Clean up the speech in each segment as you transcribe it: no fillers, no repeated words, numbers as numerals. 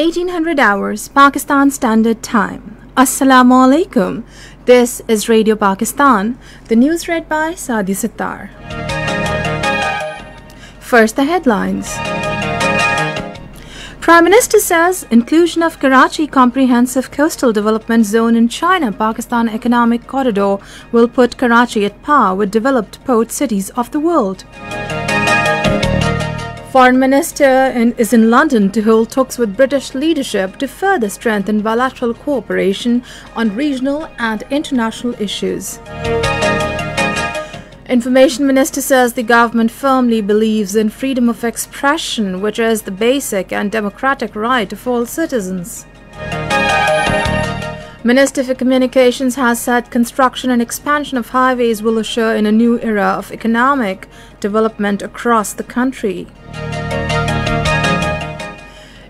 1800 hours Pakistan Standard Time. Assalamu alaikum. This is Radio Pakistan. The news read by Saadi Sittar. First, the headlines. Prime Minister says inclusion of Karachi Comprehensive Coastal Development Zone in China-Pakistan Economic Corridor will put Karachi at par with developed port cities of the world. Foreign Minister is in London to hold talks with British leadership to further strengthen bilateral cooperation on regional and international issues. Information Minister says the government firmly believes in freedom of expression, which is the basic and democratic right of all citizens. Minister for Communications has said construction and expansion of highways will usher in a new era of economic development across the country.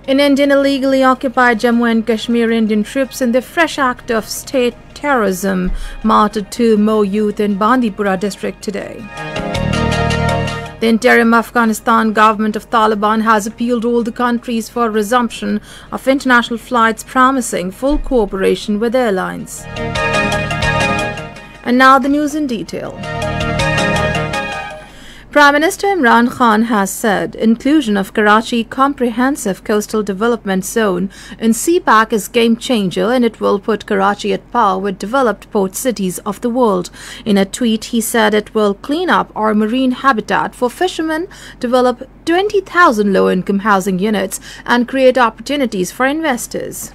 In Indian illegally occupied Jammu and Kashmir, Indian troops in the fresh act of state terrorism martyred 2 more youth in Bandipora district today. The interim Afghanistan government of Taliban has appealed all the countries for resumption of international flights, promising full cooperation with airlines. And now the news in detail. Prime Minister Imran Khan has said inclusion of Karachi Comprehensive Coastal Development Zone in CPAC is game changer, and it will put Karachi at par with developed port cities of the world. In a tweet, he said it will clean up our marine habitat for fishermen, develop 20,000 low-income housing units, and create opportunities for investors.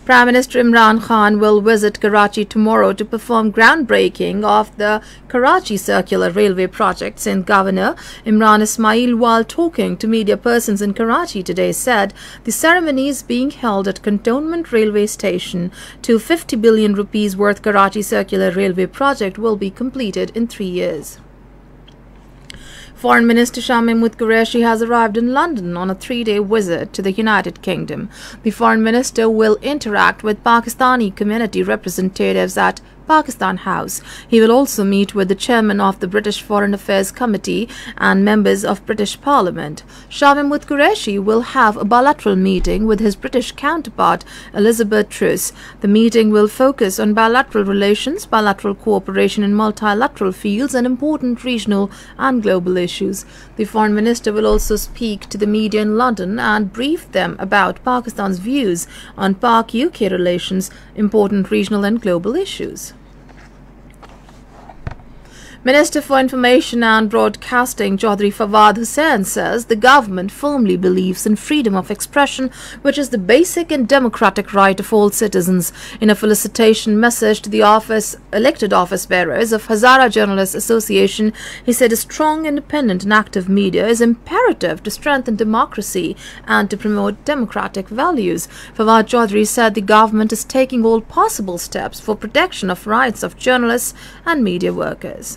Prime Minister Imran Khan will visit Karachi tomorrow to perform groundbreaking of the Karachi Circular Railway project. Sindh Governor Imran Ismail, while talking to media persons in Karachi today, said the ceremony is being held at Cantonment Railway Station. 250 billion rupees worth Karachi Circular Railway project will be completed in 3 years. Foreign Minister Shah Mahmood Qureshi has arrived in London on a 3-day visit to the United Kingdom. The Foreign Minister will interact with Pakistani community representatives at Pakistan House. He will also meet with the chairman of the British Foreign Affairs Committee and members of British Parliament. Shah Mahmood Qureshi will have a bilateral meeting with his British counterpart Elizabeth Truss. The meeting will focus on bilateral relations, bilateral cooperation in multilateral fields, and important regional and global issues. The Foreign Minister will also speak to the media in London and brief them about Pakistan's views on Pak-UK relations, important regional and global issues. Minister for Information and Broadcasting Chaudhry Fawad Hussain says the government firmly believes in freedom of expression, which is the basic and democratic right of all citizens. In a felicitation message to the elected office bearers of Hazara Journalists Association, he said a strong, independent and active media is imperative to strengthen democracy and to promote democratic values. Fawad Chaudhry said the government is taking all possible steps for protection of rights of journalists and media workers.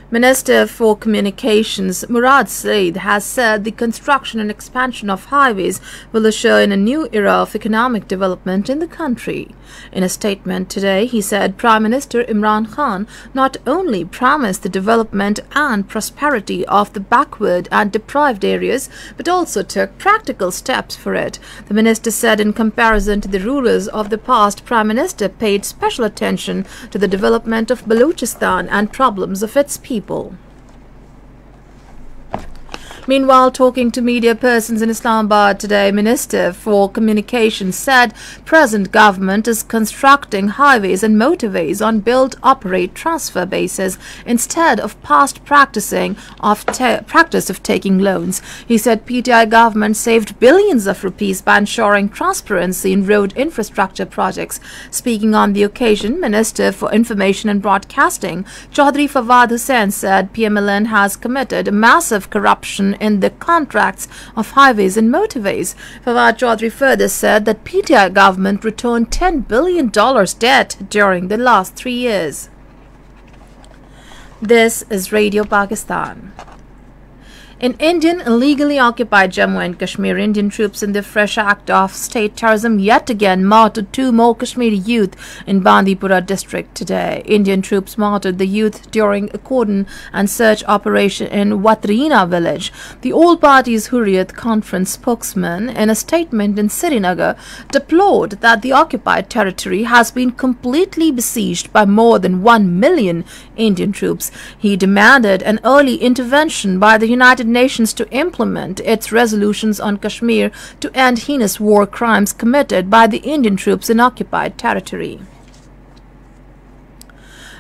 Minister for Communications Murad Saeed has said the construction and expansion of highways will usher in a new era of economic development in the country. In a statement today, he said Prime Minister Imran Khan not only promised the development and prosperity of the backward and deprived areas, but also took practical steps for it. The minister said in comparison to the rulers of the past, Prime Minister paid special attention to the development of Balochistan and problems of its people. Meanwhile, talking to media persons in Islamabad today, Minister for Communications said present government is constructing highways and motorways on build, operate, transfer basis instead of past practice of taking loans. He said PTI government saved billions of rupees by ensuring transparency in road infrastructure projects. Speaking on the occasion, Minister for Information and Broadcasting Chaudhry Fawad Hussain said PMLN has committed massive corruption in the contracts of highways and motorways. Fawad Chaudhry further said that PTI government returned $10 billion debt during the last 3 years. This is Radio Pakistan. In Indian illegally occupied Jammu and Kashmir, Indian troops in their fresh act of state terrorism yet again martyred 2 more Kashmiri youth in Bandipora district today. Indian troops martyred the youth during a cordon and search operation in Watrina village. The All Parties Hurriyat Conference spokesman, in a statement in Srinagar, deplored that the occupied territory has been completely besieged by more than 1 million Indian troops. He demanded an early intervention by the United Nations to implement its resolutions on Kashmir to end heinous war crimes committed by the Indian troops in occupied territory.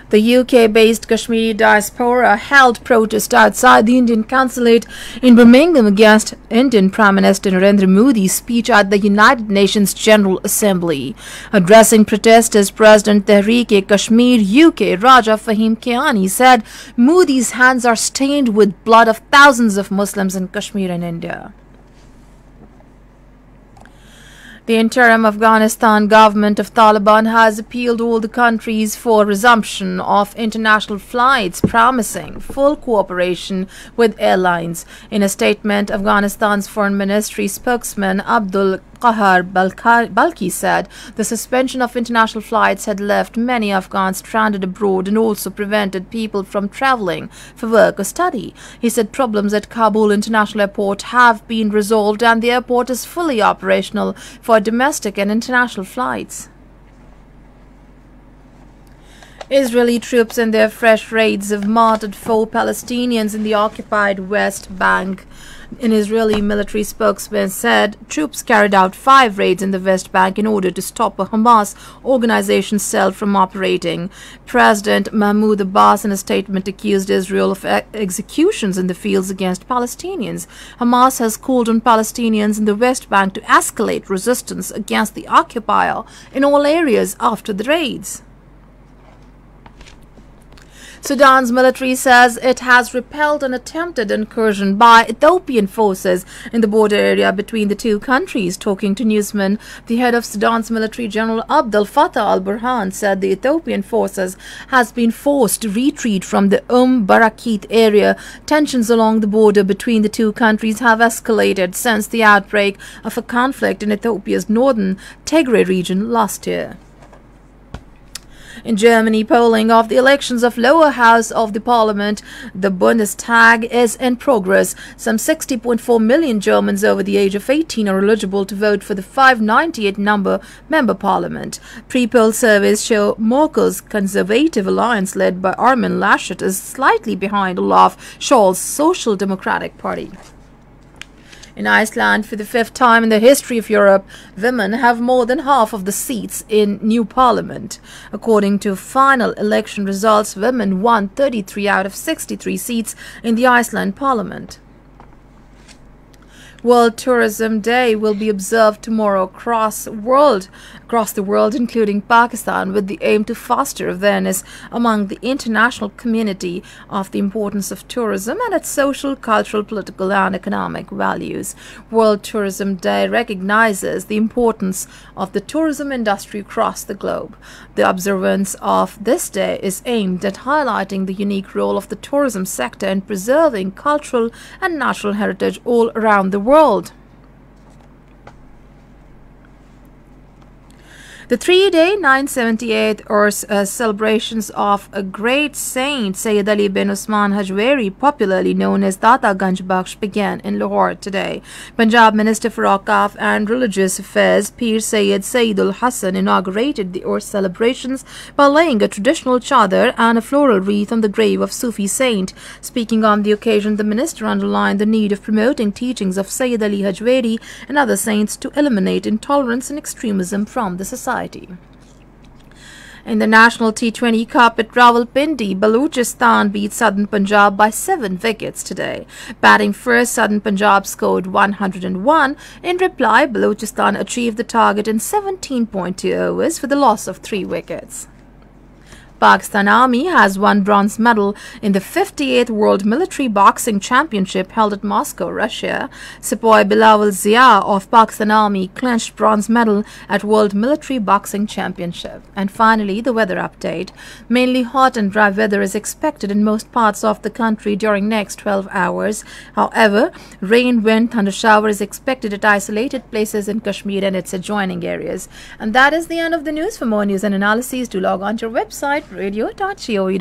The UK-based Kashmiri diaspora held protest outside the Indian consulate in Birmingham against Indian Prime Minister Narendra Modi's speech at the United Nations General Assembly. Addressing protesters, President Tehreek-e-Kashmir UK Raja Fahim Kiani said Modi's hands are stained with blood of thousands of Muslims in Kashmir and India. The interim Afghanistan government of Taliban has appealed all the countries for resumption of international flights, promising full cooperation with airlines. In a statement, Afghanistan's Foreign Ministry spokesman Abdul Qahar Balki said the suspension of international flights had left many Afghans stranded abroad and also prevented people from traveling for work or study. He said problems at Kabul International Airport have been resolved and the airport is fully operational for domestic and international flights. Israeli troops in their fresh raids have martyred 4 Palestinians in the occupied West Bank. An Israeli military spokesman said troops carried out 5 raids in the West Bank in order to stop a Hamas organization cell from operating. President Mahmoud Abbas, in a statement, accused Israel of executions in the fields against Palestinians. Hamas has called on Palestinians in the West Bank to escalate resistance against the occupier in all areas after the raids. Sudan's military says it has repelled an attempted incursion by Ethiopian forces in the border area between the two countries. Talking to newsmen, the head of Sudan's military, General Abdel Fattah al-Burhan, said the Ethiopian forces has been forced to retreat from the Barakit area. Tensions along the border between the two countries have escalated since the outbreak of a conflict in Ethiopia's northern Tigray region last year. In Germany, polling of the elections of lower house of the parliament, the Bundestag, is in progress. Some 60.4 million Germans over the age of 18 are eligible to vote for the 598 member parliament. Pre-poll surveys show Merkel's Conservative Alliance, led by Armin Laschet, is slightly behind Olaf Scholz's Social Democratic Party. In Iceland, for the 5th time in the history of Europe, women have more than half of the seats in new parliament. According to final election results, women won 33 out of 63 seats in the Iceland parliament. World Tourism Day will be observed tomorrow across the world, including Pakistan, with the aim to foster awareness among the international community of the importance of tourism and its social, cultural, political, and economic values. World Tourism Day recognizes the importance of the tourism industry across the globe. The observance of this day is aimed at highlighting the unique role of the tourism sector in preserving cultural and natural heritage all around the world. The 3-day 978th Urs celebrations of a great saint, Sayyid Ali bin Usman Hajweri, popularly known as Data Ganj Bakhsh, began in Lahore today. Punjab Minister for Awqaf and Religious Affairs, Pir Sayyid Sayyidul Hassan, inaugurated the Urs celebrations by laying a traditional chadar and a floral wreath on the grave of Sufi saint. Speaking on the occasion, the minister underlined the need of promoting teachings of Sayyid Ali Hajweri and other saints to eliminate intolerance and extremism from the society. In the National T20 Cup at Rawalpindi, Balochistan beat Southern Punjab by 7 wickets today. Batting first, Southern Punjab scored 101. In reply, Balochistan achieved the target in 17.2 overs for the loss of 3 wickets. Pakistan Army has won bronze medal in the 58th World Military Boxing Championship held at Moscow, Russia. Sepoy Bilawal Zia of Pakistan Army clinched bronze medal at World Military Boxing Championship. And finally, the weather update. Mainly hot and dry weather is expected in most parts of the country during next 12 hours. However, rain, wind, thunder shower is expected at isolated places in Kashmir and its adjoining areas. And that is the end of the news. For more news and analyses, do log on to our website radio.coe.p.